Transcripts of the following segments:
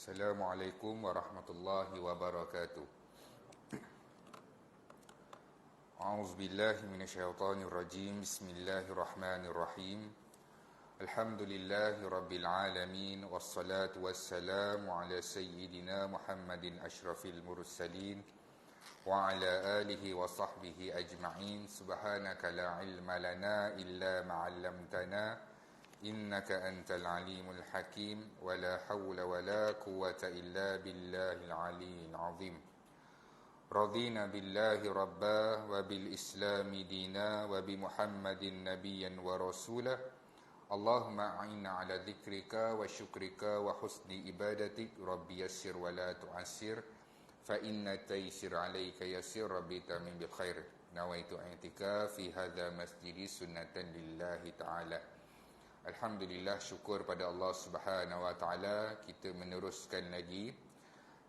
Assalamualaikum warahmatullahi wabarakatuh. A'udzubillahi minasyaitonirrajim. Bismillahirrahmanirrahim. Alhamdulillahi rabbil alamin, wassalatu wassalamu ala sayyidina Muhammadin asyrafil mursalin wa ala alihi wa sahbihi ajma'in. Subhanaka la ilma lana illa ma 'allamtana innaka antal alimul hakim wa la hawla wa la quwwata illa billahil aliyyil azim. Radina billahi rabba wa bil islami dina wa bi Muhammadin nabiyyan wa rasulah. Allahumma a'inna ala dzikrika wa syukrika wa husni ibadatik. Rabbi yassir wa la tu'assir fa inna taysir 'alaika yassir rabbi tamin bil khair. Nawaitu i'tikaf fi hadha masjidi sunnatan lillahi ta'ala. Alhamdulillah, syukur pada Allah Subhanahu wa taala, kita meneruskan lagi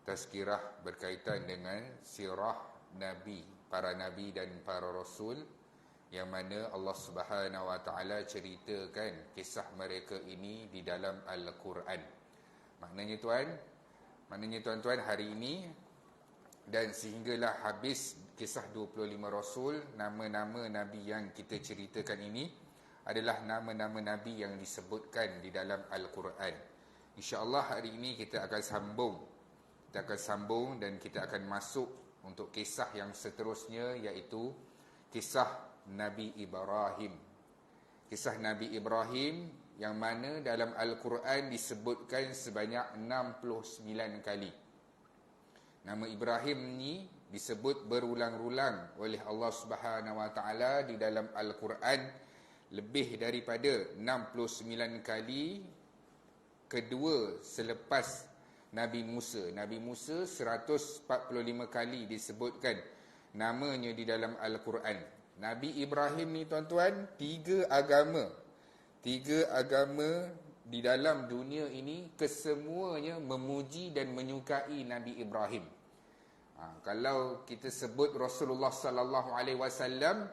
tazkirah berkaitan dengan sirah Nabi, para Nabi dan para Rasul, yang mana Allah Subhanahu wa taala ceritakan kisah mereka ini di dalam Al-Quran. Maknanya tuan-tuan, hari ini dan sehinggalah habis kisah 25 Rasul, nama-nama Nabi yang kita ceritakan ini adalah nama-nama Nabi yang disebutkan di dalam Al-Quran. InsyaAllah hari ini kita akan sambung dan kita akan masuk untuk kisah yang seterusnya, iaitu kisah Nabi Ibrahim. Kisah Nabi Ibrahim yang mana dalam Al-Quran disebutkan sebanyak 69 kali. Nama Ibrahim ni disebut berulang-ulang oleh Allah Subhanahu wa taala di dalam Al-Quran lebih daripada 69 kali, kedua selepas Nabi Musa. Nabi Musa 145 kali disebutkan namanya di dalam Al-Quran. Nabi Ibrahim ni tuan-tuan, tiga agama di dalam dunia ini kesemuanya memuji dan menyukai Nabi Ibrahim. Kalau kita sebut Rasulullah sallallahu alaihi wasallam,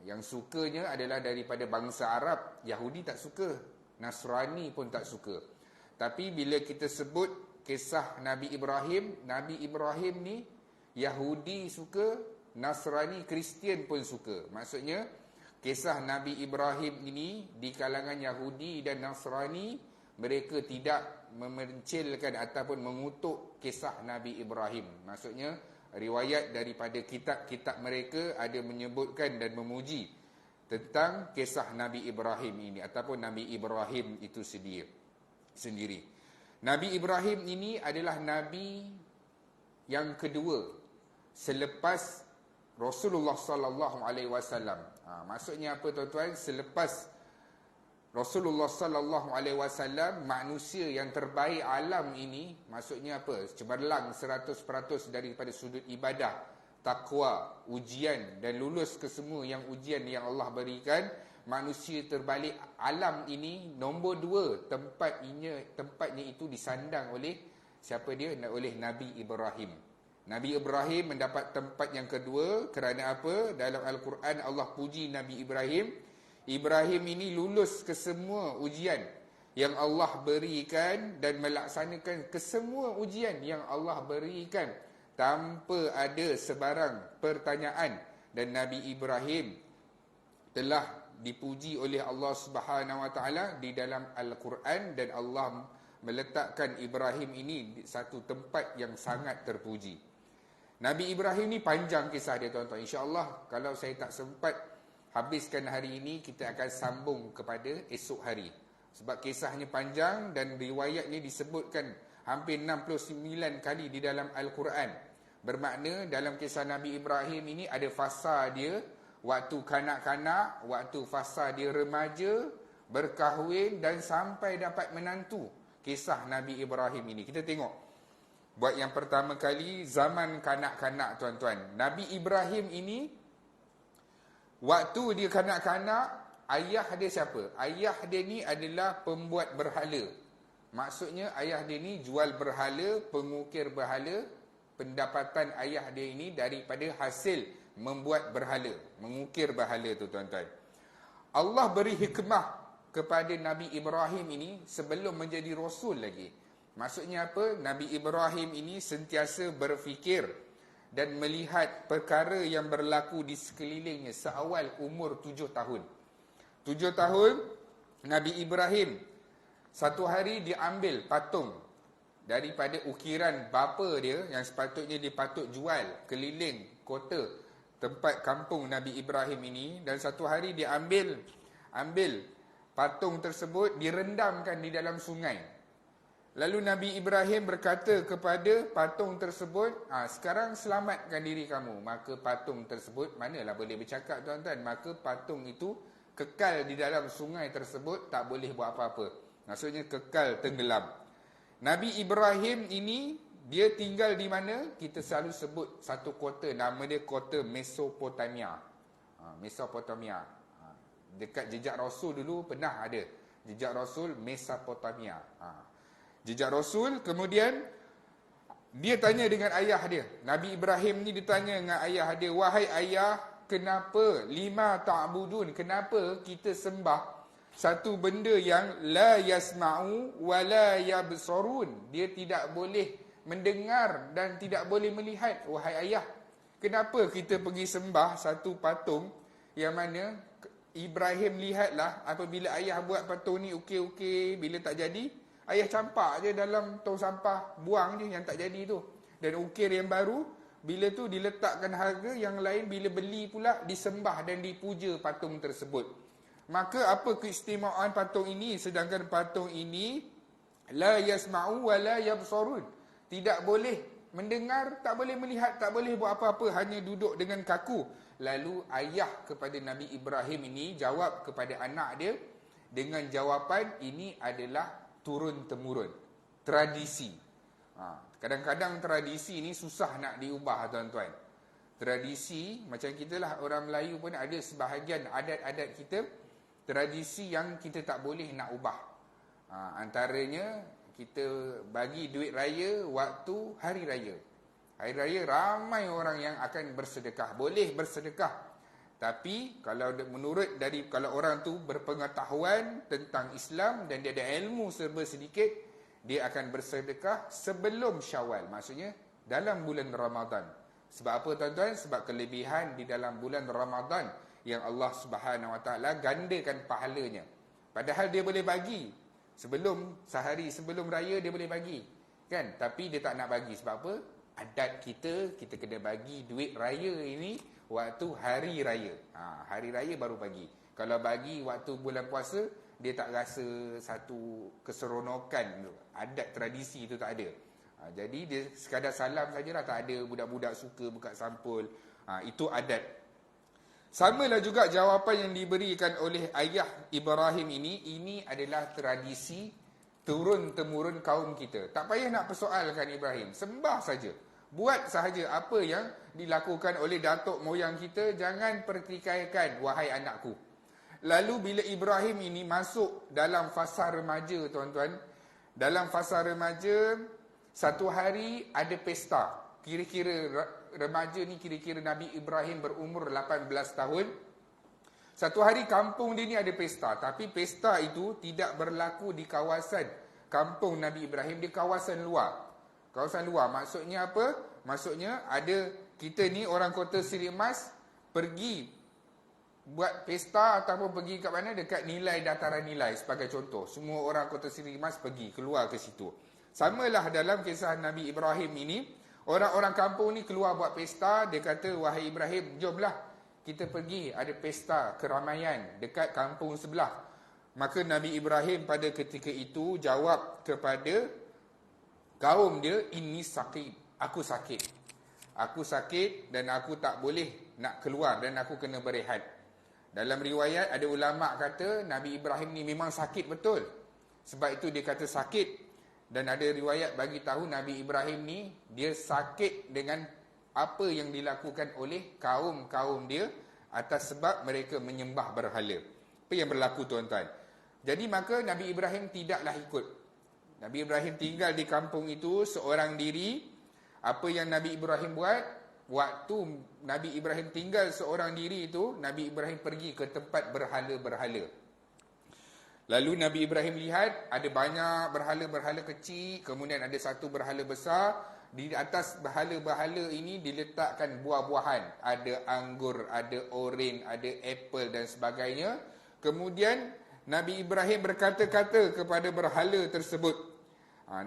yang sukanya adalah daripada bangsa Arab. Yahudi tak suka, Nasrani pun tak suka. Tapi bila kita sebut kisah Nabi Ibrahim ni Yahudi suka, Nasrani, Kristian pun suka. Maksudnya kisah Nabi Ibrahim ini di kalangan Yahudi dan Nasrani, mereka tidak memencilkan ataupun mengutuk kisah Nabi Ibrahim. Maksudnya riwayat daripada kitab-kitab mereka ada menyebutkan dan memuji tentang kisah Nabi Ibrahim ini ataupun Nabi Ibrahim itu sendiri. Nabi Ibrahim ini adalah Nabi yang kedua selepas Rasulullah sallallahu alaihi wasallam. Maksudnya apa tuan-tuan? Selepas Rasulullah sallallahu alaihi wasallam, manusia yang terbaik alam ini, maksudnya apa? Cemerlang 100% daripada sudut ibadah, takwa, ujian dan lulus ke semua yang ujian yang Allah berikan. Manusia terbalik alam ini nombor 2 tempatnya itu disandang oleh siapa dia? Oleh Nabi Ibrahim. Nabi Ibrahim mendapat tempat yang kedua kerana apa? Dalam Al-Quran Allah puji Nabi Ibrahim. Ibrahim ini lulus ke semua ujian yang Allah berikan dan melaksanakan ke semua ujian yang Allah berikan tanpa ada sebarang pertanyaan. Dan Nabi Ibrahim telah dipuji oleh Allah Subhanahu wa taala di dalam Al-Quran, dan Allah meletakkan Ibrahim ini di satu tempat yang sangat terpuji. Nabi Ibrahim ni panjang kisah dia tuan-tuan. InsyaAllah kalau saya tak sempat habiskan hari ini, kita akan sambung kepada esok hari. Sebab kisahnya panjang dan riwayatnya disebutkan hampir 69 kali di dalam Al-Quran. Bermakna dalam kisah Nabi Ibrahim ini ada fasa dia waktu kanak-kanak, waktu fasa dia remaja, berkahwin dan sampai dapat menantu. Kisah Nabi Ibrahim ini kita tengok. Buat yang pertama kali, zaman kanak-kanak tuan-tuan. Nabi Ibrahim ini waktu dia kanak-kanak, ayah dia siapa? Ayah dia ni adalah pembuat berhala. Maksudnya ayah dia ni jual berhala, pengukir berhala. Pendapatan ayah dia ini daripada hasil membuat berhala, mengukir berhala tu tuan-tuan. Allah beri hikmah kepada Nabi Ibrahim ini sebelum menjadi Rasul lagi. Maksudnya apa? Nabi Ibrahim ini sentiasa berfikir dan melihat perkara yang berlaku di sekelilingnya seawal umur 7 tahun. 7 tahun, Nabi Ibrahim satu hari diambil patung daripada ukiran bapa dia yang sepatutnya dia patut jual keliling kota tempat kampung Nabi Ibrahim ini, dan satu hari dia ambil patung tersebut, direndamkan di dalam sungai. Lalu Nabi Ibrahim berkata kepada patung tersebut, sekarang selamatkan diri kamu. Maka patung tersebut, manalah boleh bercakap tuan-tuan, maka patung itu kekal di dalam sungai tersebut, tak boleh buat apa-apa. Maksudnya kekal tenggelam. Nabi Ibrahim ini, dia tinggal di mana? Kita selalu sebut satu kota, nama dia kota Mesopotamia. Mesopotamia. Dekat jejak Rasul dulu pernah ada. Jejak Rasul Mesopotamia. Jejak Rasul, kemudian dia tanya dengan ayah dia. Nabi Ibrahim ni ditanya dengan ayah dia, wahai ayah, kenapa lima ta'budun? Kenapa kita sembah satu benda yang la yasma'u wa la yabsarun? Dia tidak boleh mendengar dan tidak boleh melihat. Wahai ayah, kenapa kita pergi sembah satu patung yang mana Ibrahim lihatlah apabila ayah buat patung ni okey-okey, bila tak jadi, ayah campak je dalam tong sampah, buang je yang tak jadi tu. Dan ukir yang baru, bila tu diletakkan harga, yang lain bila beli pula disembah dan dipuja patung tersebut. Maka apa keistimewaan patung ini? Sedangkan patung ini la yasma'u wa la yabsarun. Tidak boleh mendengar, tak boleh melihat, tak boleh buat apa-apa, hanya duduk dengan kaku. Lalu ayah kepada Nabi Ibrahim ini jawab kepada anak dia dengan jawapan, ini adalah turun-temurun, tradisi. Kadang-kadang tradisi ni susah nak diubah tuan-tuan. Tradisi, macam kita lah orang Melayu pun ada sebahagian adat-adat kita, tradisi yang kita tak boleh nak ubah. Antaranya, kita bagi duit raya waktu hari raya. Hari raya ramai orang yang akan bersedekah. Boleh bersedekah. Tapi kalau kalau orang tu berpengetahuan tentang Islam dan dia ada ilmu serba sedikit, dia akan bersedekah sebelum Syawal. Maksudnya dalam bulan Ramadan. Sebab apa tuan-tuan? Sebab kelebihan di dalam bulan Ramadan yang Allah Subhanahu Wa Taala gandakan pahalanya. Padahal dia boleh bagi sehari sebelum raya dia boleh bagi. Kan? Tapi dia tak nak bagi. Sebab apa? Adat kita kena bagi duit raya ini waktu hari raya. Hari raya baru bagi. Kalau bagi waktu bulan puasa, dia tak rasa satu keseronokan. Adat tradisi itu tak ada. Jadi dia sekadar salam sajalah, tak ada budak-budak suka buka sampul. Itu adat. Samalah juga jawapan yang diberikan oleh ayah Ibrahim ini adalah tradisi turun-temurun kaum kita. Tak payah nak persoalkan Ibrahim, sembah saja. Buat sahaja apa yang dilakukan oleh datuk moyang kita, jangan pertikaikan, wahai anakku. Lalu bila Ibrahim ini masuk dalam fasa remaja, tuan-tuan, dalam fasa remaja, satu hari ada pesta. Kira-kira remaja ni, kira-kira Nabi Ibrahim berumur 18 tahun. Satu hari kampung dia ni ada pesta, tapi pesta itu tidak berlaku di kawasan kampung Nabi Ibrahim, di kawasan luar. Kawasan luar, maksudnya apa? Maksudnya ada kita ni orang kota Seri Emas pergi buat pesta ataupun pergi kat mana? Dekat Nilai, dataran Nilai sebagai contoh. Semua orang kota Seri Emas pergi keluar ke situ. Samalah dalam kisah Nabi Ibrahim ini, orang-orang kampung ni keluar buat pesta. Dia kata, wahai Ibrahim, jomlah kita pergi ada pesta keramaian dekat kampung sebelah. Maka Nabi Ibrahim pada ketika itu jawab kepada kaum dia, ini sakit, aku sakit. Aku sakit dan aku tak boleh nak keluar dan aku kena berehat. Dalam riwayat ada ulama' kata Nabi Ibrahim ni memang sakit betul. Sebab itu dia kata sakit. Dan ada riwayat bagi tahu Nabi Ibrahim ni dia sakit dengan apa yang dilakukan oleh kaum-kaum dia atas sebab mereka menyembah berhala. Apa yang berlaku tuan-tuan? Jadi maka Nabi Ibrahim tidaklah ikut. Nabi Ibrahim tinggal di kampung itu seorang diri. Apa yang Nabi Ibrahim buat? Waktu Nabi Ibrahim tinggal seorang diri itu, Nabi Ibrahim pergi ke tempat berhala-berhala. Lalu Nabi Ibrahim lihat ada banyak berhala-berhala kecil, kemudian ada satu berhala besar. Di atas berhala-berhala ini diletakkan buah-buahan. Ada anggur, ada oren, ada apple dan sebagainya. Kemudian Nabi Ibrahim berkata-kata kepada berhala tersebut.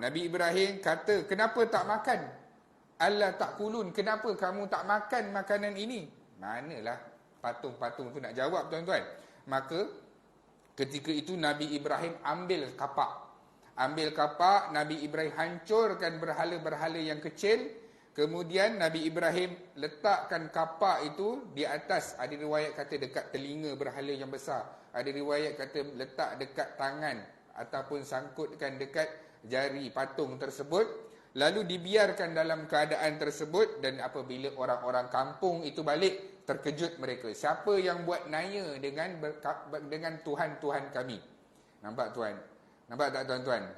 Nabi Ibrahim kata, kenapa tak makan? Allah tak kulun, kenapa kamu tak makan makanan ini? Manalah patung-patung tu nak jawab, tuan-tuan. Maka ketika itu Nabi Ibrahim ambil kapak. Nabi Ibrahim hancurkan berhala-berhala yang kecil. Kemudian Nabi Ibrahim letakkan kapak itu di atas. Ada riwayat kata dekat telinga berhala yang besar. Ada riwayat kata letak dekat tangan ataupun sangkutkan dekat jari patung tersebut. Lalu dibiarkan dalam keadaan tersebut. Dan apabila orang-orang kampung itu balik, terkejut mereka. Siapa yang buat naya dengan Tuhan-Tuhan kami? Nampak tuan? Nampak tak tuan-tuan?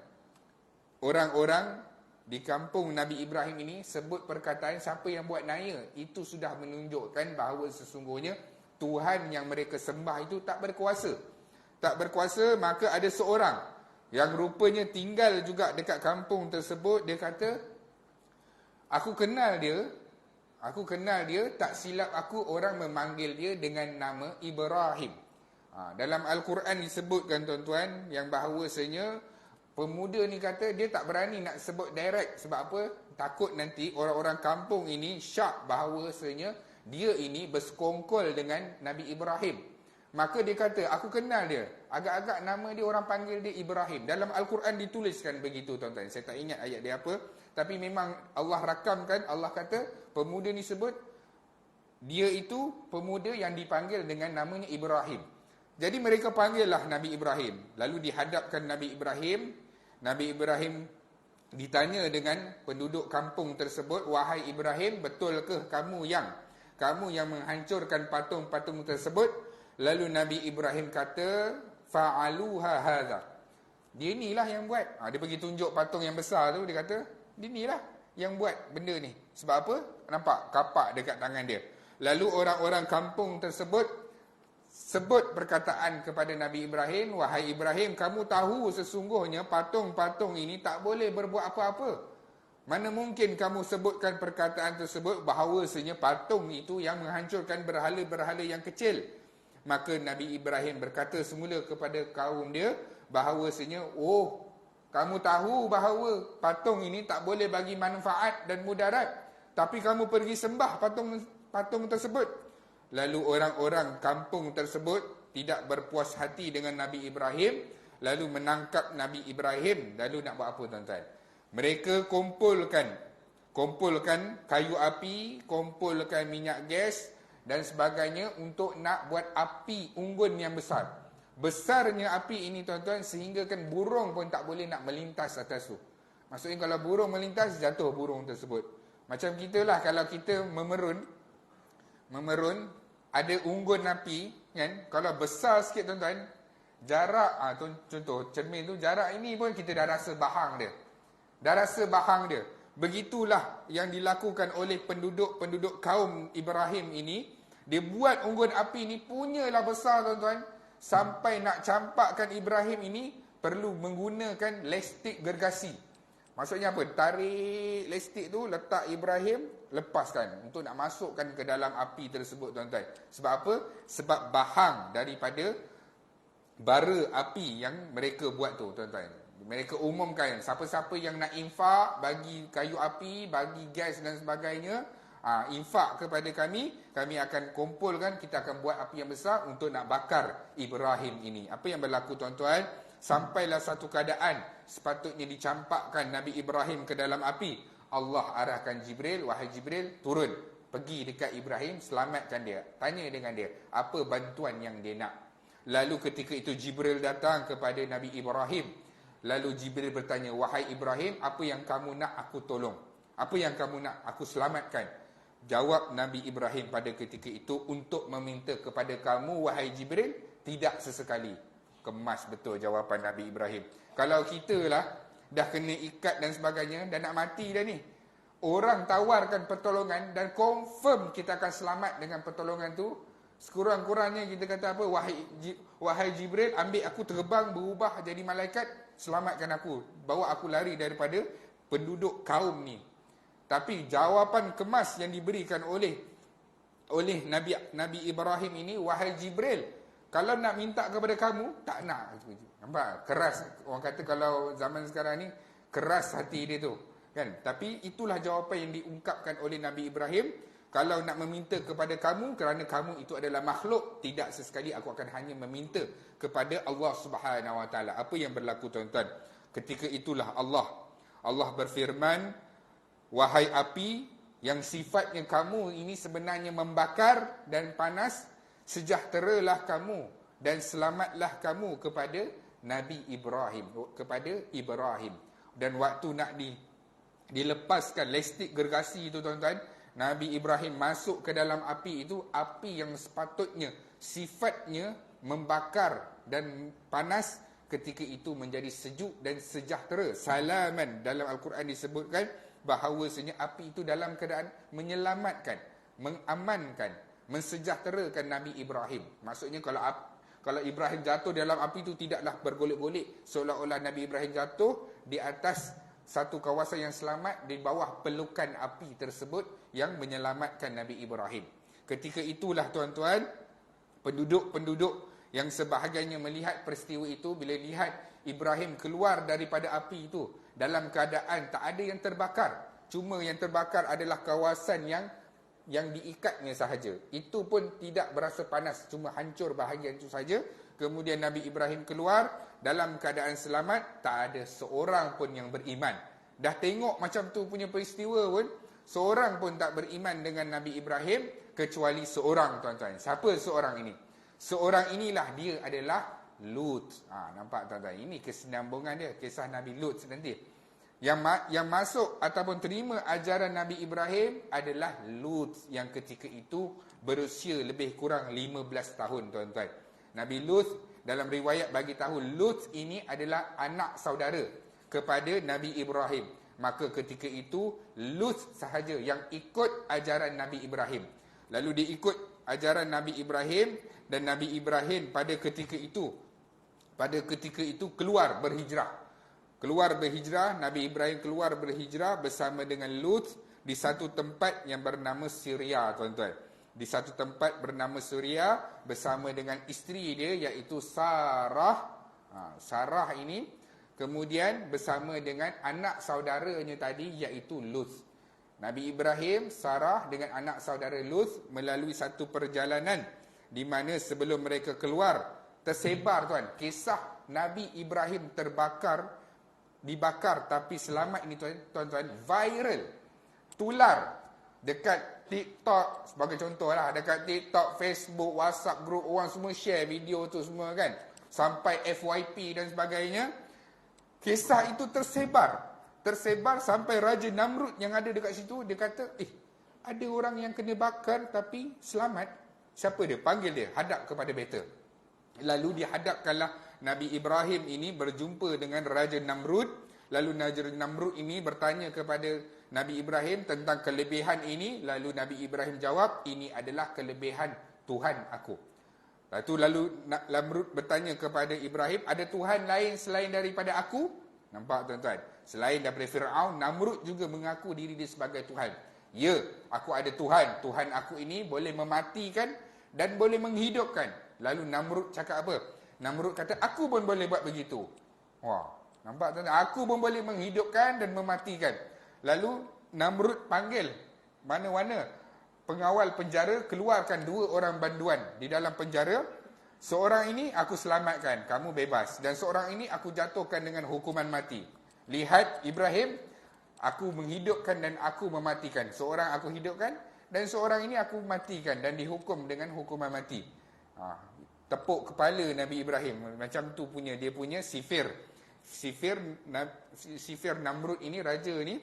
Orang-orang di kampung Nabi Ibrahim ini sebut perkataan siapa yang buat naya. Itu sudah menunjukkan bahawa sesungguhnya Tuhan yang mereka sembah itu tak berkuasa. Tak berkuasa, maka ada seorang yang rupanya tinggal juga dekat kampung tersebut. Dia kata, aku kenal dia, tak silap aku orang memanggil dia dengan nama Ibrahim. Dalam Al-Quran disebutkan tuan-tuan yang bahawasanya pemuda ni kata dia tak berani nak sebut direct. Sebab apa? Takut nanti orang-orang kampung ini syak bahawasanya dia ini bersekongkol dengan Nabi Ibrahim. Maka dia kata, aku kenal dia. Agak-agak nama dia orang panggil dia Ibrahim. Dalam Al-Quran dituliskan begitu tuan-tuan. Saya tak ingat ayat dia apa. Tapi memang Allah rakamkan, Allah kata pemuda ni sebut dia itu pemuda yang dipanggil dengan namanya Ibrahim. Jadi mereka panggillah Nabi Ibrahim. Lalu dihadapkan Nabi Ibrahim. Nabi Ibrahim ditanya dengan penduduk kampung tersebut, wahai Ibrahim, betulkah kamu yang menghancurkan patung-patung tersebut? Lalu Nabi Ibrahim kata, fa'aluha hadha. Dia inilah yang buat. Dia pergi tunjuk patung yang besar tu, dia kata, dia inilah yang buat benda ni. Sebab apa? Nampak kapak dekat tangan dia. Lalu orang-orang kampung tersebut sebut perkataan kepada Nabi Ibrahim, wahai Ibrahim, kamu tahu sesungguhnya patung-patung ini tak boleh berbuat apa-apa. Mana mungkin kamu sebutkan perkataan tersebut bahawasanya patung itu yang menghancurkan berhala-berhala yang kecil. Maka Nabi Ibrahim berkata semula kepada kaum dia bahawasanya, kamu tahu bahawa patung ini tak boleh bagi manfaat dan mudarat, tapi kamu pergi sembah patung tersebut. Lalu orang-orang kampung tersebut tidak berpuas hati dengan Nabi Ibrahim, lalu menangkap Nabi Ibrahim. Lalu nak buat apa tuan-tuan? Mereka kumpulkan kayu api, kumpulkan minyak gas dan sebagainya untuk nak buat api unggun yang besar. Besarnya api ini tuan-tuan sehingga kan burung pun tak boleh nak melintas atas tu. Maksudnya kalau burung melintas, jatuh burung tersebut. Macam kita lah kalau kita memerun, ada unggun api kan, kalau besar sikit tuan-tuan, jarak contoh cermin tu, jarak ini pun kita dah rasa bahang dia. Begitulah yang dilakukan oleh penduduk kaum Ibrahim ini. Dia buat unggun api ni punyalah besar tuan-tuan, sampai nak campakkan Ibrahim ini perlu menggunakan lestik gergasi. Maksudnya apa? Tarik lestik tu, letak Ibrahim, lepaskan untuk nak masukkan ke dalam api tersebut tuan-tuan. Sebab apa? Sebab bahang daripada bara api yang mereka buat tu tuan-tuan. Mereka umumkan siapa-siapa yang nak infak, bagi kayu api, bagi gas dan sebagainya, infak kepada kami akan kumpulkan, kita akan buat api yang besar untuk nak bakar Ibrahim ini. Apa yang berlaku tuan-tuan? Sampailah satu keadaan sepatutnya dicampakkan Nabi Ibrahim ke dalam api. Allah arahkan Jibril, wahai Jibril, turun, pergi dekat Ibrahim, selamatkan dia. Tanya dengan dia, apa bantuan yang dia nak. Lalu ketika itu Jibril datang kepada Nabi Ibrahim. Lalu Jibril bertanya, wahai Ibrahim, apa yang kamu nak aku tolong? Apa yang kamu nak aku selamatkan? Jawab Nabi Ibrahim pada ketika itu, untuk meminta kepada kamu, wahai Jibril, tidak sesekali. Kemas betul jawapan Nabi Ibrahim. Kalau kita lah dah kena ikat dan sebagainya, dah nak mati dah ni, orang tawarkan pertolongan dan confirm kita akan selamat dengan pertolongan tu, Sekurang-kurangnya kita kata apa? Wahai Jibril, ambil aku terbang berubah jadi malaikat, selamatkan aku, bawa aku lari daripada penduduk kaum ni. Tapi jawapan kemas yang diberikan oleh Nabi Ibrahim ini, wahai Jibril, kalau nak minta kepada kamu, tak nak. Nampak? Keras. Orang kata kalau zaman sekarang ni, keras hati dia tu. Kan? Tapi itulah jawapan yang diungkapkan oleh Nabi Ibrahim. Kalau nak meminta kepada kamu, kerana kamu itu adalah makhluk, tidak sesekali aku akan hanya meminta kepada Allah Subhanahu Wa Taala. Apa yang berlaku, tuan-tuan? Ketika itulah Allah berfirman, wahai api, yang sifatnya kamu ini sebenarnya membakar dan panas, sejahteralah kamu dan selamatlah kamu kepada Nabi Ibrahim, Dan waktu nak dilepaskan listrik gergasi itu, tuan-tuan, Nabi Ibrahim masuk ke dalam api itu, api yang sepatutnya sifatnya membakar dan panas, ketika itu menjadi sejuk dan sejahtera. Salaman, dalam Al-Quran disebutkan bahawasanya api itu dalam keadaan menyelamatkan, mengamankan, mensejahterakan Nabi Ibrahim. Maksudnya kalau Ibrahim jatuh dalam api itu tidaklah bergolek-golek, seolah-olah Nabi Ibrahim jatuh di atas satu kawasan yang selamat, di bawah pelukan api tersebut yang menyelamatkan Nabi Ibrahim. Ketika itulah, tuan-tuan, penduduk yang sebahagiannya melihat peristiwa itu, bila lihat Ibrahim keluar daripada api itu dalam keadaan tak ada yang terbakar, cuma yang terbakar adalah kawasan yang diikatnya sahaja. Itu pun tidak berasa panas, cuma hancur bahagian itu saja. Kemudian Nabi Ibrahim keluar dalam keadaan selamat, tak ada seorang pun yang beriman. Dah tengok macam tu punya peristiwa pun, seorang pun tak beriman dengan Nabi Ibrahim, kecuali seorang, tuan-tuan. Siapa seorang ini? Seorang inilah dia adalah Lut. Nampak, tuan-tuan? Ini kesinambungan dia, kisah Nabi Lut nanti. Yang masuk ataupun terima ajaran Nabi Ibrahim adalah Lut, yang ketika itu berusia lebih kurang 15 tahun, tuan-tuan. Nabi Lut, dalam riwayat bagi tahu, Lut ini adalah anak saudara kepada Nabi Ibrahim. Maka ketika itu Lut sahaja yang ikut ajaran Nabi Ibrahim. Lalu dia ikut ajaran Nabi Ibrahim, dan Nabi Ibrahim pada ketika itu keluar berhijrah. Nabi Ibrahim keluar berhijrah bersama dengan Lut di satu tempat yang bernama Syria, tuan-tuan. Di satu tempat bernama Syria bersama dengan isteri dia, iaitu Sarah. Sarah ini kemudian bersama dengan anak saudaranya tadi, iaitu Lut. Nabi Ibrahim, Sarah dengan anak saudara Lut melalui satu perjalanan di mana sebelum mereka keluar, tersebar, tuan, kisah Nabi Ibrahim dibakar tapi selamat ini, tuan-tuan, viral, tular dekat TikTok sebagai contoh lah. Dekat TikTok, Facebook, WhatsApp, grup, orang semua share video tu semua kan, sampai FYP dan sebagainya. Kisah itu tersebar sampai Raja Namrud yang ada dekat situ. Dia kata, ada orang yang kena bakar tapi selamat. Siapa dia? Panggil dia, hadap kepada battle. Lalu dihadapkanlah Nabi Ibrahim ini berjumpa dengan Raja Namrud. Lalu Raja Namrud ini bertanya kepada Nabi Ibrahim tentang kelebihan ini. Lalu Nabi Ibrahim jawab, ini adalah kelebihan Tuhan aku. Lalu Namrud bertanya kepada Ibrahim, ada Tuhan lain selain daripada aku? Nampak, tuan-tuan? Selain daripada Fir'aun, Namrud juga mengaku diri dia sebagai Tuhan. Ya, aku ada Tuhan. Tuhan aku ini boleh mematikan dan boleh menghidupkan. Lalu Namrud cakap apa? Namrud kata, aku pun boleh buat begitu. Wah, nampak, tuan-tuan? Aku pun boleh menghidupkan dan mematikan. Lalu Namrud panggil mana-mana pengawal penjara, keluarkan 2 orang banduan di dalam penjara. Seorang ini aku selamatkan, kamu bebas. Dan seorang ini aku jatuhkan dengan hukuman mati. Lihat Ibrahim, aku menghidupkan dan aku mematikan. Seorang aku hidupkan dan seorang ini aku matikan dan dihukum dengan hukuman mati. Tepuk kepala Nabi Ibrahim. Macam tu punya, dia punya sifir Namrud ini, raja ni.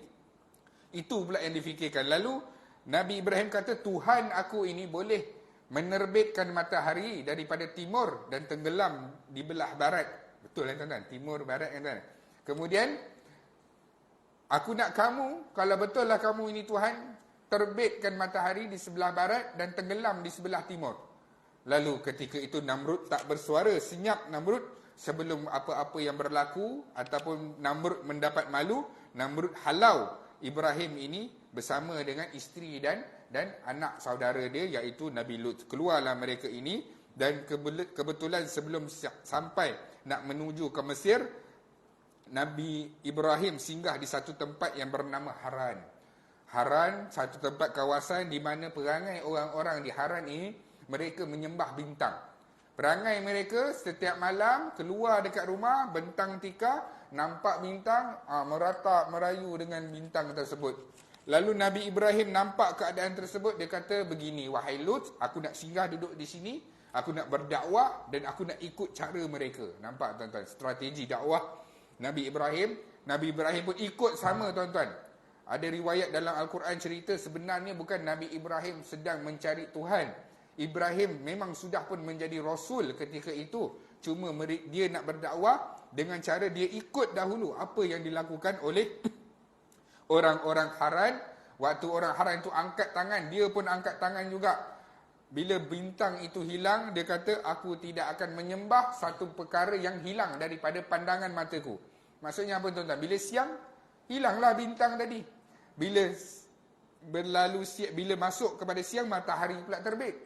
Itu pula yang difikirkan. Lalu Nabi Ibrahim kata, Tuhan aku ini boleh menerbitkan matahari daripada timur dan tenggelam di belah barat. Betul kan, tuan-tuan? Timur, barat kan, tuan? Kemudian aku nak kamu, kalau betul lah kamu ini Tuhan, terbitkan matahari di sebelah barat dan tenggelam di sebelah timur. Lalu ketika itu Namrud tak bersuara, senyap Namrud sebelum apa-apa yang berlaku ataupun Namrud mendapat malu. Namrud halau Ibrahim ini bersama dengan isteri dan anak saudara dia iaitu Nabi Lut. Keluarlah mereka ini dan kebetulan sebelum sampai nak menuju ke Mesir, Nabi Ibrahim singgah di satu tempat yang bernama Haran. Haran, satu tempat kawasan di mana perangai orang-orang di Haran ini, mereka menyembah bintang. Perangai mereka setiap malam keluar dekat rumah, bentang tikar, nampak bintang, meratap, merayu dengan bintang tersebut. Lalu Nabi Ibrahim nampak keadaan tersebut, dia kata begini, wahai Lut, aku nak singgah duduk di sini, aku nak berdakwah dan aku nak ikut cara mereka. Nampak tuan-tuan, strategi dakwah Nabi Ibrahim. Nabi Ibrahim pun ikut sama tuan-tuan. Ada riwayat dalam Al-Quran cerita sebenarnya bukan Nabi Ibrahim sedang mencari Tuhan. Ibrahim memang sudah pun menjadi Rasul ketika itu. Cuma dia nak berdakwah dengan cara dia ikut dahulu apa yang dilakukan oleh orang-orang Haran. Waktu orang Haran itu angkat tangan, dia pun angkat tangan juga. Bila bintang itu hilang, dia kata, aku tidak akan menyembah satu perkara yang hilang daripada pandangan mataku. Maksudnya apa tuan-tuan? Bila siang, hilanglah bintang tadi. Bila masuk kepada siang, matahari pula terbit.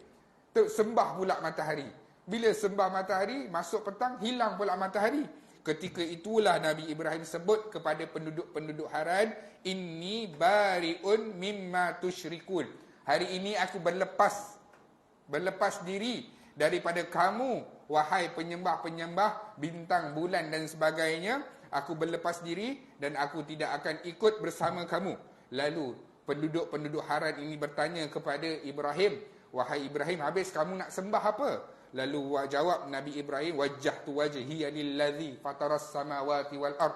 Sembah pula matahari. Bila sembah matahari, masuk petang, hilang pula matahari. Ketika itulah Nabi Ibrahim sebut kepada penduduk-penduduk Haran, inni bari'un mimma tusyrikun. Hari ini aku berlepas diri daripada kamu, wahai penyembah-penyembah bintang, bulan dan sebagainya. Aku berlepas diri dan aku tidak akan ikut bersama kamu. Lalu penduduk-penduduk Haran ini bertanya kepada Ibrahim, wahai Ibrahim, habis kamu nak sembah apa? Lalu jawab Nabi Ibrahim, wajjahtu wajhiya lillazi fataras samawati wal ard.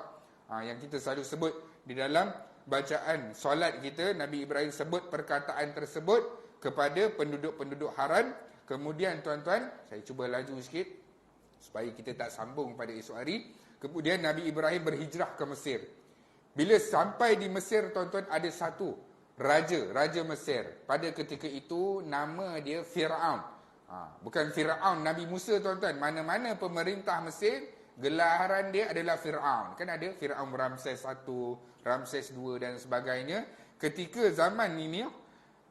Yang kita selalu sebut di dalam bacaan solat kita, Nabi Ibrahim sebut perkataan tersebut kepada penduduk-penduduk Haran. Kemudian tuan-tuan, saya cuba laju sikit supaya kita tak sambung pada esok hari. Kemudian Nabi Ibrahim berhijrah ke Mesir. Bila sampai di Mesir, tuan-tuan, ada satu Raja Mesir. Pada ketika itu nama dia Fir'aun. Bukan Fir'aun Nabi Musa, tuan-tuan. Mana-mana pemerintah Mesir, gelaran dia adalah Fir'aun. Kan ada Fir'aun Ramses I, Ramses II dan sebagainya. Ketika zaman ini,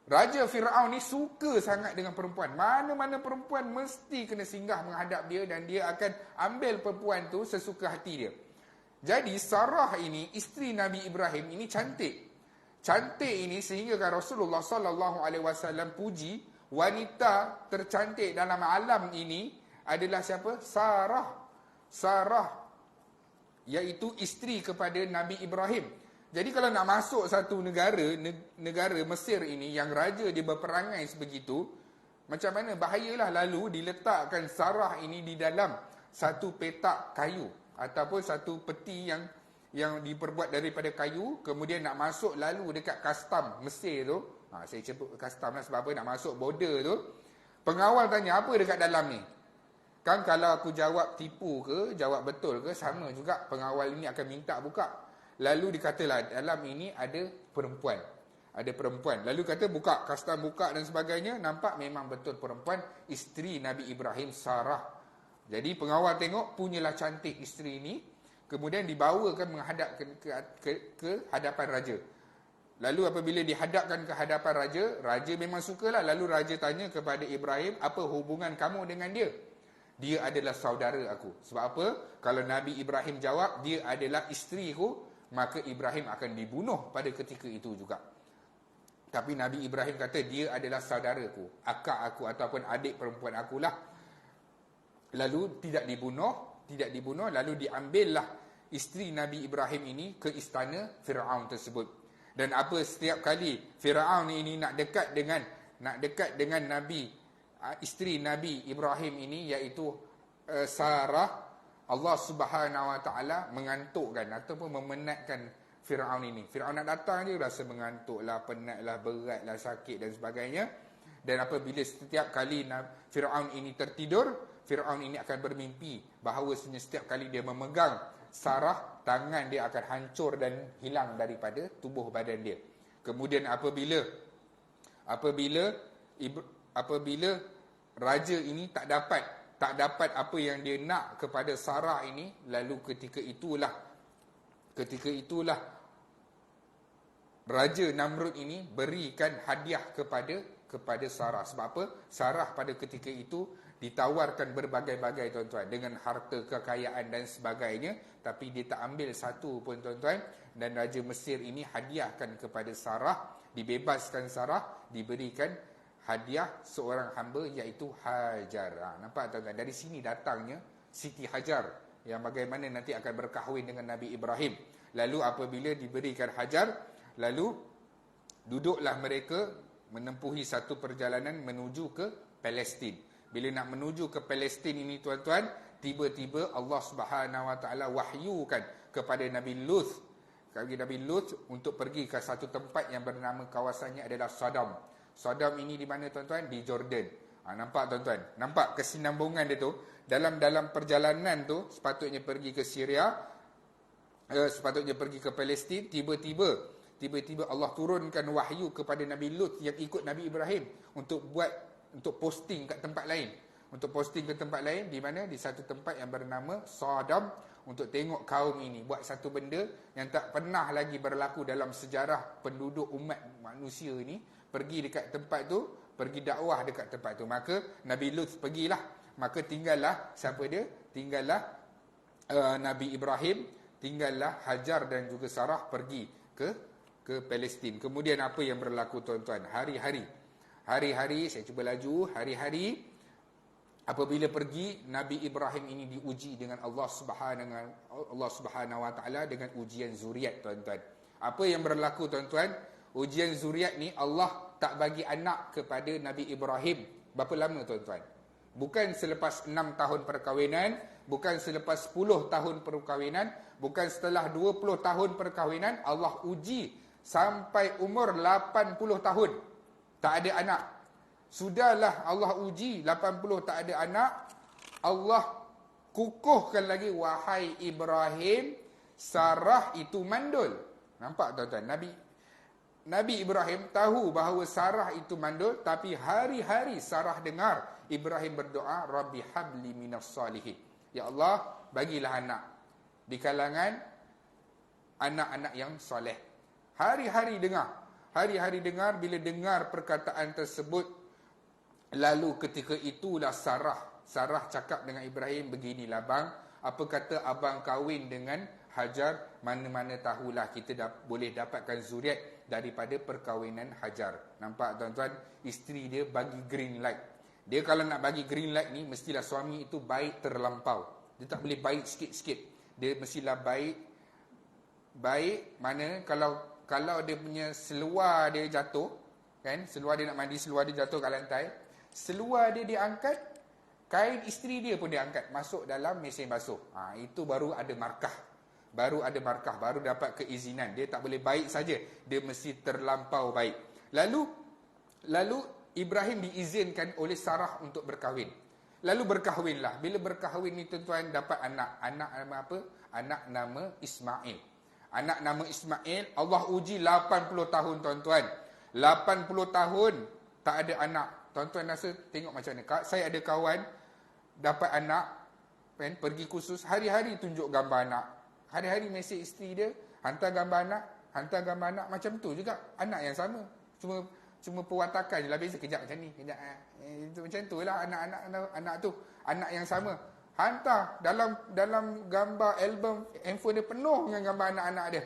Raja Fir'aun ni suka sangat dengan perempuan. Mana-mana perempuan mesti kena singgah menghadap dia dan dia akan ambil perempuan tu sesuka hati dia. Jadi Sarah ini, isteri Nabi Ibrahim ini cantik. Cantik ini sehingga Rasulullah SAW puji wanita tercantik dalam alam ini adalah siapa? Sarah, iaitu isteri kepada Nabi Ibrahim. Jadi kalau nak masuk satu negara Mesir ini yang raja dia berperangai sebegitu, macam mana? Bahayalah. Lalu diletakkan Sarah ini di dalam satu petak kayu ataupun satu peti yang diperbuat daripada kayu. Kemudian nak masuk lalu dekat kastam Mesir tu, saya sebut kastam lah sebab apa, nak masuk border tu, pengawal tanya, apa dekat dalam ni? Kan kalau aku jawab tipu ke, jawab betul ke, sama juga pengawal ini akan minta buka. Lalu dikatalah dalam ini ada perempuan. Lalu kata buka, kastam buka dan sebagainya. Nampak memang betul perempuan, isteri Nabi Ibrahim, Sarah. Jadi pengawal tengok, punyalah cantik isteri ini. Kemudian dibawakan menghadap ke hadapan raja. Lalu apabila dihadapkan ke hadapan raja, raja memang sukalah. Lalu raja tanya kepada Ibrahim, apa hubungan kamu dengan dia? Dia adalah saudara aku. Sebab apa? Kalau Nabi Ibrahim jawab, dia adalah isteriku, maka Ibrahim akan dibunuh pada ketika itu juga. Tapi Nabi Ibrahim kata, dia adalah saudaraku, akak aku ataupun adik perempuan akulah. Lalu tidak dibunuh, lalu diambillah isteri Nabi Ibrahim ini ke istana Fir'aun tersebut. Dan apa, setiap kali Fir'aun ini nak dekat dengan Nabi, isteri Nabi Ibrahim ini iaitu Sarah, Allah Subhanahu Wa Taala mengantukkan ataupun memenatkan Fir'aun ini. Fir'aun nak datang je rasa mengantuklah, penatlah, beratlah, sakit dan sebagainya. Dan apabila setiap kali Fir'aun ini tertidur, Fir'aun ini akan bermimpi bahawasanya setiap kali dia memegang Sarah, tangan dia akan hancur dan hilang daripada tubuh badan dia. Kemudian apabila raja ini tak dapat apa yang dia nak kepada Sarah ini. Lalu ketika itulah Raja Namrud ini berikan hadiah kepada Sarah. Sebab apa? Sarah pada ketika itu ditawarkan berbagai-bagai, tuan-tuan, dengan harta, kekayaan dan sebagainya, tapi dia tak ambil satu pun, tuan-tuan. Dan Raja Mesir ini hadiahkan kepada Sarah, dibebaskan Sarah, diberikan hadiah seorang hamba iaitu Hajar. Nampak, tuan-tuan? Dari sini datangnya Siti Hajar yang bagaimana nanti akan berkahwin dengan Nabi Ibrahim. Lalu apabila diberikan Hajar, lalu duduklah mereka menempuhi satu perjalanan menuju ke Palestin. Bila nak menuju ke Palestin ini, tuan-tuan, tiba-tiba Allah Subhanahu Wa Taala wahyukan kepada Nabi Lut untuk pergi ke satu tempat yang bernama, kawasannya adalah Sodom. Sodom ini di mana, tuan-tuan? Di Jordan. Nampak, tuan-tuan? Nampak kesinambungan dia tu? Dalam perjalanan tu, sepatutnya pergi ke Syria, sepatutnya pergi ke Palestin, tiba-tiba Allah turunkan wahyu kepada Nabi Lut yang ikut Nabi Ibrahim untuk posting kat tempat lain. Untuk posting ke tempat lain, di mana? Di satu tempat yang bernama Sodom, untuk tengok kaum ini buat satu benda yang tak pernah lagi berlaku dalam sejarah penduduk umat manusia ini. Pergi dekat tempat tu, pergi dakwah dekat tempat tu. Maka Nabi Lut pergilah. Maka tinggallah siapa dia? Tinggallah Nabi Ibrahim, tinggallah Hajar dan juga Sarah pergi ke Palestin. Kemudian apa yang berlaku, tuan-tuan? Hari-hari, saya cuba laju, hari-hari apabila pergi, Nabi Ibrahim ini diuji dengan Allah Subhanahu Wa Taala dengan ujian zuriat, tuan-tuan. Apa yang berlaku, tuan-tuan? Ujian zuriat ni Allah tak bagi anak kepada Nabi Ibrahim. Berapa lama, tuan-tuan? Bukan selepas 6 tahun perkahwinan, bukan selepas 10 tahun perkahwinan, bukan setelah 20 tahun perkahwinan. Allah uji sampai umur 80 tahun. Tak ada anak. Sudahlah Allah uji 80 tak ada anak. Allah kukuhkan lagi, wahai Ibrahim, Sarah itu mandul. Nampak, tuan-tuan? Nabi Ibrahim tahu bahawa Sarah itu mandul, tapi hari-hari Sarah dengar Ibrahim berdoa, Rabbi habli minas salihin. Ya Allah, bagilah anak di kalangan anak-anak yang soleh. Hari-hari dengar, bila dengar perkataan tersebut, lalu ketika itulah Sarah cakap dengan Ibrahim, beginilah bang, apa kata abang kahwin dengan Hajar, mana-mana tahulah kita boleh dapatkan zuriat daripada perkahwinan Hajar. Nampak, tuan-tuan? Isteri dia bagi green light. Dia kalau nak bagi green light ni, mestilah suami itu baik terlampau. Dia tak boleh baik sikit-sikit. Dia mestilah baik mana kalau dia punya seluar dia jatuh, kan? Seluar dia nak mandi, seluar dia jatuh kat lantai, seluar dia diangkat, kain isteri dia pun diangkat, masuk dalam mesin basuh. Itu baru ada markah. Baru dapat keizinan. Dia tak boleh baik saja, dia mesti terlampau baik. Lalu Ibrahim diizinkan oleh Sarah untuk berkahwin. Lalu berkahwinlah. Bila berkahwin ni, tuan-tuan, dapat anak. Anak nama apa? Anak nama Ismail. Anak nama Ismail, Allah uji 80 tahun, tuan-tuan. 80 tahun tak ada anak. Tuan-tuan rasa tengok macam mana? Saya ada kawan dapat anak, kan, pergi kursus, hari-hari tunjuk gambar anak. Hari-hari mesej isteri dia, hantar gambar anak, macam tu juga. Anak yang sama. Cuma perwatakan je lah, beza kejap macam ni, kejap itu macam tu lah anak tu. Anak yang sama. Hantar dalam gambar album handphone dia penuh dengan gambar anak-anak dia.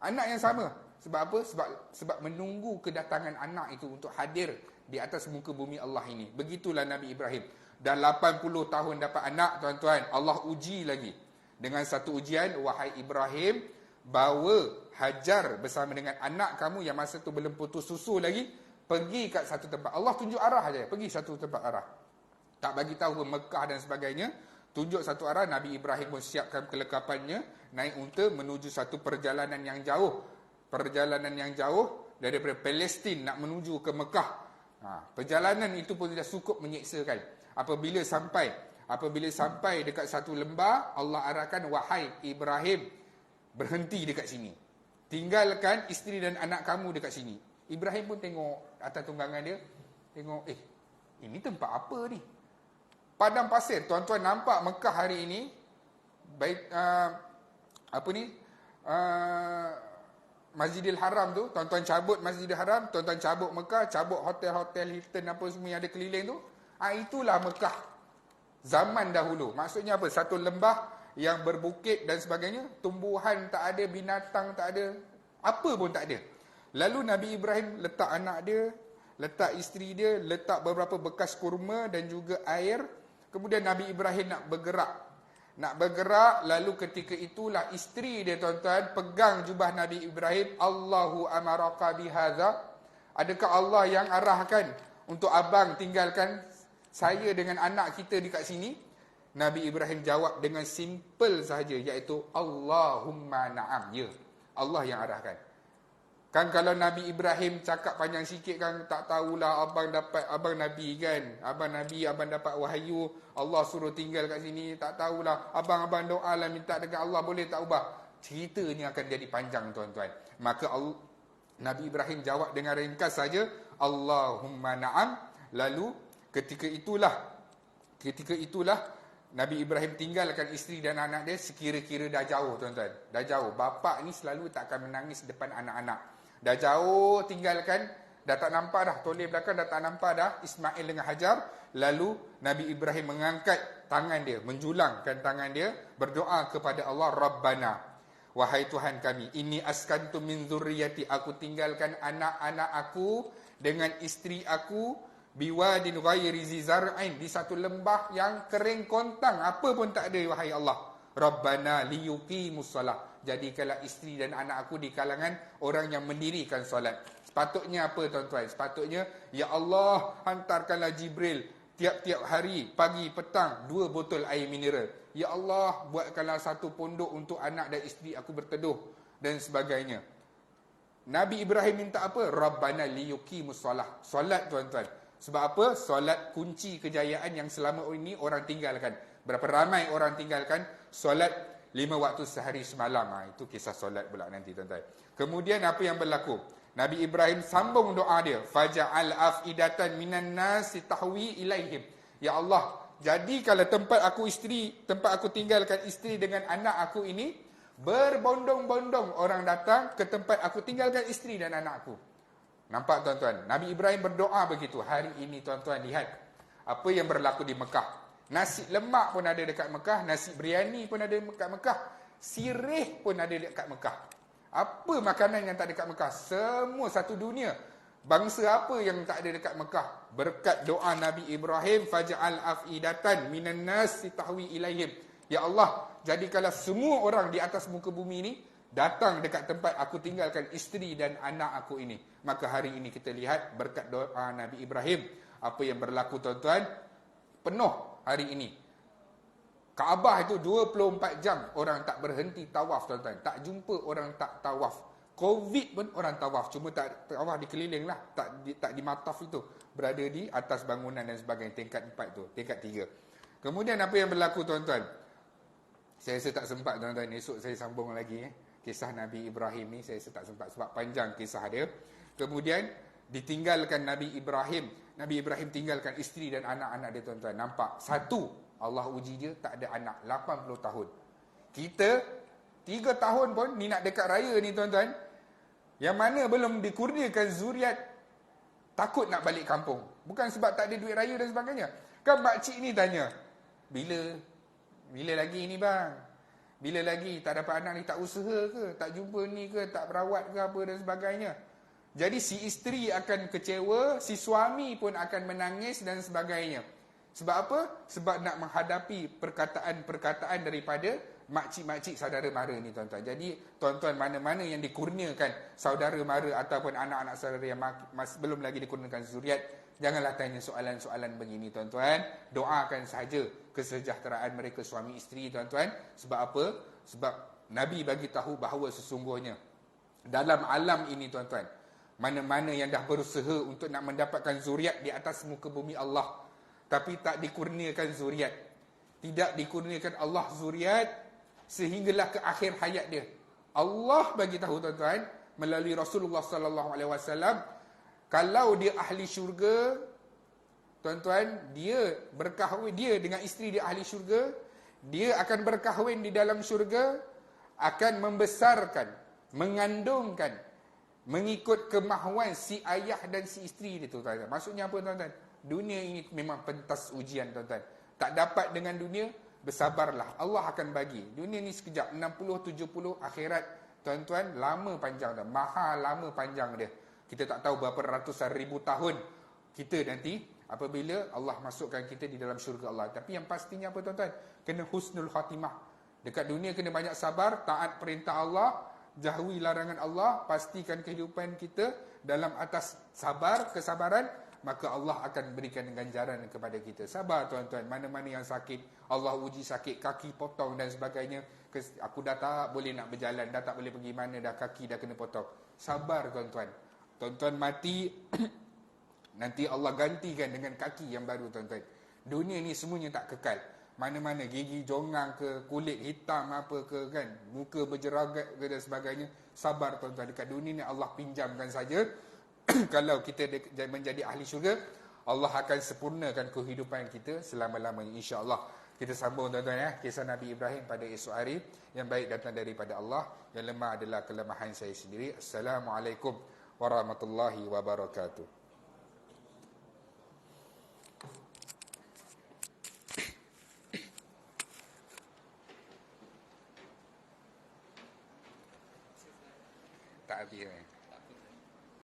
Anak yang sama. Sebab apa? Sebab menunggu kedatangan anak itu untuk hadir di atas muka bumi Allah ini. Begitulah Nabi Ibrahim. Dah 80 tahun dapat anak, tuan-tuan. Allah uji lagi dengan satu ujian, wahai Ibrahim, bawa Hajar bersama dengan anak kamu yang masa tu belum putus susu lagi, pergi kat satu tempat. Allah tunjuk arah aja, pergi satu tempat arah. Tak bagi tahu ke Mekah dan sebagainya. Tunjuk satu arah. Nabi Ibrahim pun siapkan kelengkapannya, naik unta menuju satu perjalanan yang jauh. Perjalanan yang jauh daripada Palestin nak menuju ke Mekah. Perjalanan itu pun tidak cukup menyeksakan. Apabila sampai dekat satu lembah, Allah arahkan, wahai Ibrahim, berhenti dekat sini. Tinggalkan isteri dan anak kamu dekat sini. Ibrahim pun tengok atas tunggangan dia, tengok, Ini tempat apa ni? Padang pasir. Tuan-tuan nampak Mekah hari ini, baik Masjidil Haram tu, tuan-tuan cabut Masjidil Haram, tuan-tuan cabut Mekah, cabut hotel-hotel Hilton apa semua yang ada keliling tu. Itulah Mekah zaman dahulu. Maksudnya apa? Satu lembah yang berbukit dan sebagainya, tumbuhan tak ada, binatang tak ada, apa pun tak ada. Lalu Nabi Ibrahim letak anak dia, letak isteri dia, letak beberapa bekas kurma dan juga air. Kemudian Nabi Ibrahim nak bergerak, lalu ketika itulah isteri dia, tuan-tuan, pegang jubah Nabi Ibrahim. Allahu amaraka bihadza, adakah Allah yang arahkan untuk abang tinggalkan saya dengan anak kita dekat sini? Nabi Ibrahim jawab dengan simple sahaja, iaitu Allahumma na'am. Ya, Allah yang arahkan. Kan kalau Nabi Ibrahim cakap panjang sikit kan, tak tahulah abang Nabi kan. Abang Nabi, abang dapat wahyu, Allah suruh tinggal kat sini, tak tahulah. Abang doa lah minta dekat Allah, boleh tak ubah? Ceritanya akan jadi panjang, tuan-tuan. Maka Nabi Ibrahim jawab dengan ringkas saja, Allahumma na'am. Lalu ketika itulah Nabi Ibrahim tinggalkan isteri dan anak dia. Sekira-kira dah jauh, tuan-tuan. Dah jauh. Bapa ni selalu tak akan menangis depan anak-anak. Dah jauh tinggalkan, dah tak nampak dah, toleh belakang dah tak nampak dah Ismail dengan Hajar. Lalu Nabi Ibrahim mengangkat tangan dia, menjulangkan tangan dia, berdoa kepada Allah, Rabbana, wahai Tuhan kami, ini askantu min zurriyati, aku tinggalkan anak-anak aku dengan isteri aku, biwadin ghairi zi zar'ain, di satu lembah yang kering kontang, apa pun tak ada, wahai Allah. Rabbana liyuqimus salah, jadikanlah isteri dan anak aku di kalangan orang yang mendirikan solat. Sepatutnya apa, tuan-tuan? Sepatutnya, ya Allah, hantarkanlah Jibril tiap-tiap hari, pagi, petang, 2 botol air mineral. Ya Allah, buatkanlah satu pondok untuk anak dan isteri aku berteduh, dan sebagainya. Nabi Ibrahim minta apa? Rabbana liyuqimus salah. Solat, tuan-tuan. Sebab apa? Solat kunci kejayaan yang selama ini orang tinggalkan. Berapa ramai orang tinggalkan solat 5 waktu sehari semalam. Itu kisah solat pula nanti, tuan-tuan. Kemudian apa yang berlaku? Nabi Ibrahim sambung doa dia. Faja'al af'idatan minan nasi tahwi ilaihim. Ya Allah, jadi kalau tempat aku tinggalkan isteri dengan anak aku ini, berbondong-bondong orang datang ke tempat aku tinggalkan isteri dan anak aku. Nampak, tuan-tuan? Nabi Ibrahim berdoa begitu. Hari ini, tuan-tuan, lihat apa yang berlaku di Mekah. Nasi lemak pun ada dekat Mekah, nasi biryani pun ada dekat Mekah, sirih pun ada dekat Mekah. Apa makanan yang tak ada dekat Mekah? Semua satu dunia. Bangsa apa yang tak ada dekat Mekah? Berkat doa Nabi Ibrahim, faj'al af'idatan minan nasi tahwi ilaihim. Ya Allah, jadikanlah semua orang di atas muka bumi ini datang dekat tempat aku tinggalkan isteri dan anak aku ini. Maka hari ini kita lihat berkat doa Nabi Ibrahim, apa yang berlaku, tuan-tuan, penuh hari ini. Kaabah itu 24 jam orang tak berhenti tawaf, tuan-tuan. Tak jumpa orang tak tawaf. Covid pun orang tawaf, cuma tak tawaf di keliling lah, tak di mataf itu, berada di atas bangunan dan sebagainya, tingkat 4 tu, tingkat 3. Kemudian apa yang berlaku, tuan-tuan? Saya rasa tak sempat, tuan-tuan, esok saya sambung lagi kisah Nabi Ibrahim ni, saya rasa tak sempat sebab panjang kisah dia. Kemudian ditinggalkan Nabi Ibrahim tinggalkan isteri dan anak-anak dia, tuan-tuan. Nampak? Satu, Allah uji dia, tak ada anak, 80 tahun. Kita 3 tahun pun ni nak dekat raya ni, tuan-tuan, yang mana belum dikurniakan zuriat, takut nak balik kampung. Bukan sebab tak ada duit raya dan sebagainya. Kan makcik ni tanya, bila lagi ni bang? Bila lagi? Tak dapat anak ni, tak usaha ke? Tak jumpa ni ke? Tak berawat ke apa dan sebagainya. Jadi si isteri akan kecewa, si suami pun akan menangis dan sebagainya. Sebab apa? Sebab nak menghadapi perkataan-perkataan daripada makcik-makcik saudara mara ni, tuan-tuan. Jadi, tuan-tuan, mana-mana yang dikurniakan saudara mara ataupun anak-anak saudara yang belum lagi dikurniakan zuriat, janganlah tanya soalan-soalan begini, tuan-tuan. Doakan sahaja kesejahteraan mereka suami isteri, tuan-tuan. Sebab apa? Sebab Nabi bagi tahu bahawa sesungguhnya dalam alam ini, tuan-tuan, mana-mana yang dah berusaha untuk nak mendapatkan zuriat di atas muka bumi Allah, tapi tak dikurniakan zuriat, tidak dikurniakan Allah zuriat sehinggalah ke akhir hayat dia, Allah bagi tahu, tuan-tuan, melalui Rasulullah sallallahu alaihi wasallam, kalau dia ahli syurga, tuan-tuan, dia berkahwin, dia dengan isteri dia ahli syurga, dia akan berkahwin di dalam syurga, akan membesarkan, mengandungkan, mengikut kemahuan si ayah dan si isteri dia, tuan-tuan. Maksudnya apa, tuan-tuan? Dunia ini memang pentas ujian, tuan-tuan. Tak dapat dengan dunia, bersabarlah. Allah akan bagi. Dunia ni sekejap, 60, 70, akhirat, tuan-tuan, lama panjang dah. Maha lama panjang dia. Kita tak tahu berapa ratusan ribu tahun kita nanti apabila Allah masukkan kita di dalam syurga Allah. Tapi yang pastinya apa, tuan-tuan? Kena husnul khatimah. Dekat dunia kena banyak sabar, taat perintah Allah, jauhi larangan Allah, pastikan kehidupan kita dalam atas sabar, kesabaran, maka Allah akan berikan ganjaran kepada kita. Sabar, tuan-tuan. Mana-mana yang sakit, Allah uji sakit, kaki potong dan sebagainya. Aku dah tak boleh nak berjalan, dah tak boleh pergi mana, dah kaki dah kena potong. Sabar, tuan-tuan. Tuan-tuan mati, nanti Allah gantikan dengan kaki yang baru, tuan-tuan. Dunia ni semuanya tak kekal. Mana-mana gigi jongang ke, kulit hitam apa ke kan, muka berjeragat ke dan sebagainya. Sabar, tuan-tuan. Dekat dunia ni Allah pinjamkan saja. Kalau kita menjadi ahli syurga, Allah akan sempurnakan kehidupan kita selama-lamanya, insya-Allah. Kita sambung, tuan-tuan, ya. Kisah Nabi Ibrahim pada esok hari. Yang baik datang daripada Allah, yang lemah adalah kelemahan saya sendiri. Assalamualaikum warahmatullahi wabarakatuh. Tak habis.